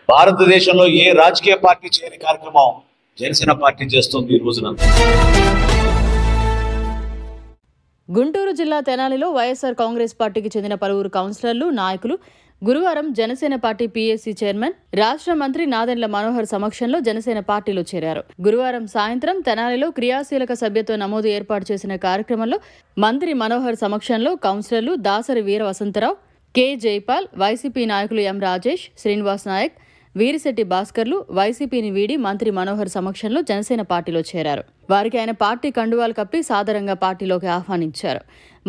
భారతదేశంలో ఏ రాజకీయ పార్టీ చేయని కార్యక్రమం జనసేన పార్టీ చేస్తుంది ఈ రోజున. గుంటూరు జిల్లా తెనాలిలో వైఎస్ఆర్ కాంగ్రెస్ పార్టీకి చెందిన పలువురు కౌన్సిలర్లు, నాయకులు గురువారం జనసేన పార్టీ పీఎస్సీ చైర్మన్, రాష్ట్ర మంత్రి నాదెండ్ల మనోహర్ సమక్షంలో జనసేన పార్టీలో చేరారు. గురువారం సాయంత్రం తెనాలిలో క్రియాశీలక సభ్యత్వ నమోదు ఏర్పాటు చేసిన కార్యక్రమంలో మంత్రి మనోహర్ సమక్షంలో కౌన్సిలర్లు దాసరి వీర వసంతరావు, కె జైపాల్, వైసీపీ నాయకులు ఎం రాజేష్, శ్రీనివాస్ నాయక్, వీరిశెట్టి భాస్కర్లు వైసీపీని వీడి మంత్రి మనోహర్ సమక్షంలో జనసేన పార్టీలో చేరారు. వారికి ఆయన పార్టీ కండువాలు కప్పి సాదరంగా పార్టీలోకి ఆహ్వానించారు.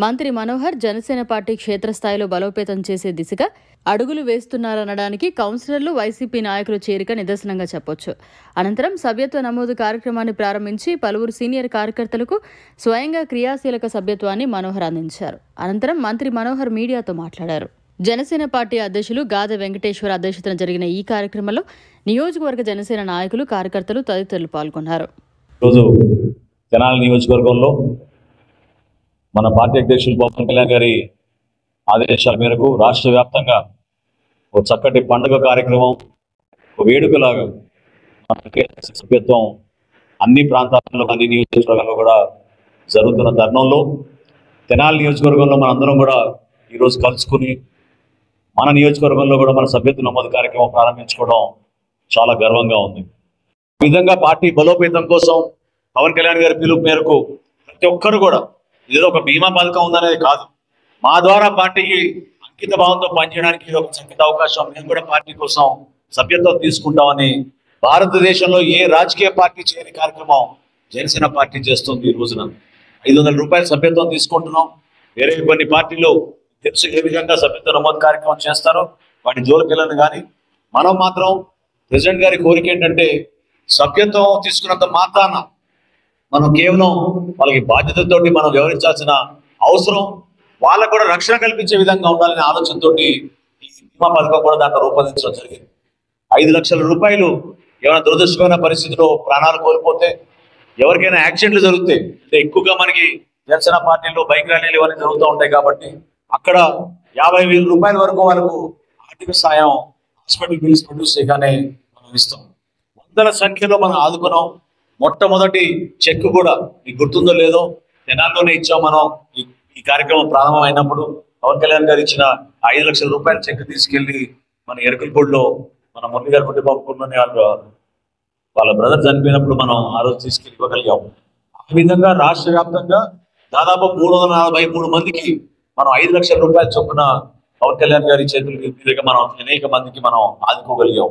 మంత్రి మనోహర్ జనసేన పార్టీ క్షేత్రస్థాయిలో బలోపేతం చేసే దిశగా అడుగులు వేస్తున్నారనడానికి కౌన్సిలర్లు, వైసీపీ నాయకుల చేరిక నిదర్శనంగా చెప్పొచ్చు. అనంతరం సభ్యత్వ నమోదు కార్యక్రమాన్ని ప్రారంభించి పలువురు సీనియర్ కార్యకర్తలకు స్వయంగా క్రియాశీలక సభ్యత్వాన్ని మనోహర్ అందించారు. అనంతరం మంత్రి మనోహర్ మీడియాతో మాట్లాడారు. జనసేన పార్టీ అధ్యక్షులు గాదె వెంకటేశ్వర అధ్యక్షతన జరిగిన ఈ కార్యక్రమంలో నియోజకవర్గ జనసేన నాయకులు, కార్యకర్తలు తదితరులు పాల్గొన్నారు. ఈరోజు తెనాలి నియోజకవర్గంలో మన పార్టీ అధ్యక్షులు పవన్ కళ్యాణ్ గారి ఆదేశాల మేరకు రాష్ట్ర వ్యాప్తంగా ఒక చక్కటి పండుగ కార్యక్రమం, ఒక వేడుకలాగా సభ్యత్వం అన్ని ప్రాంతాల్లో, అన్ని నియోజకవర్గాల్లో కూడా జరుగుతున్న తరుణంలో తెనాలి నియోజకవర్గంలో మనందరం కూడా ఈరోజు కలుసుకుని మన నియోజకవర్గంలో కూడా మన సభ్యత్వ నమోదు కార్యక్రమం ప్రారంభించుకోవడం చాలా గర్వంగా ఉంది. ఈ విధంగా పార్టీ బలోపేతం కోసం పవన్ కళ్యాణ్ గారి పిలుపు మేరకు ప్రతి ఒక్కరు కూడా ఏదో ఒక బీమా పథకం ఉందనేది కాదు, మా ద్వారా పార్టీకి అంకిత భావంతో పనిచేయడానికి ఇది ఒక చక్కటి అవకాశం. మేము కూడా పార్టీ కోసం సభ్యత్వం తీసుకుంటామని భారతదేశంలో ఏ రాజకీయ పార్టీ చేయని కార్యక్రమం జనసేన పార్టీ చేస్తుంది ఈ రోజున. 500 రూపాయల సభ్యత్వం తీసుకుంటున్నాం. వేరే కొన్ని పార్టీలు తెలుసు ఏ విధంగా సభ్యత్వ నమోదు కార్యక్రమం చేస్తారో, వాటి జోలికి వెళ్ళను. కానీ మనం మాత్రం ప్రెసిడెంట్ గారి కోరిక ఏంటంటే సభ్యత్వం తీసుకున్నంత మాత్రాన మనం కేవలం వాళ్ళకి బాధ్యతతోటి మనం వ్యవహరించాల్సిన అవసరం, వాళ్ళకు కూడా రక్షణ కల్పించే విధంగా ఉండాలనే ఆలోచనతో ఈ బీమా పథకం కూడా దాంట్లో రూపొందించడం జరిగింది. 5 లక్షల రూపాయలు ఏమైనా దురదృష్టమైన పరిస్థితిలో ప్రాణాలు కోల్పోతే, ఎవరికైనా యాక్సిడెంట్లు జరుగుతాయి, అంటే ఎక్కువగా మనకి జనసేన పార్టీలో బైక్ ర్యాలీలు ఇవన్నీ జరుగుతూ ఉంటాయి కాబట్టి అక్కడ 50,000 రూపాయల వరకు వాళ్ళకు ఆర్థిక సాయం హాస్పిటల్ బిల్స్ ప్రొడ్యూస్ చేయగానే మనం ఇస్తాం. వందల సంఖ్యలో మనం ఆదుకున్నాం. మొట్టమొదటి చెక్ కూడా మీకు గుర్తుందో లేదో తెనాల్లోనే ఇచ్చాం. మనం ఈ కార్యక్రమం ప్రారంభం అయినప్పుడు పవన్ కళ్యాణ్ గారు ఇచ్చిన 5 లక్షల రూపాయల చెక్ తీసుకెళ్లి మన ఎరకలపూడిలో మన మురళి గారి కుటుంబంలోనే వాళ్ళ బ్రదర్ చనిపోయినప్పుడు మనం ఆ రోజు తీసుకెళ్ళి ఇవ్వగలిగాం. ఆ విధంగా రాష్ట్ర వ్యాప్తంగా దాదాపు 343 మందికి మనం 5 లక్షల రూపాయల చొప్పున పవన్ కళ్యాణ్ గారి చేతుల మీదుగా మనం అనేక మందికి మనం ఆదుకోగలిగాం.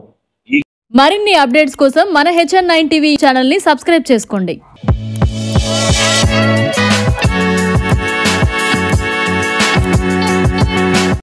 మరిన్ని అప్డేట్స్ కోసం మన HN9 టీవీ ఛానల్ ని సబ్స్క్రైబ్ చేసుకోండి.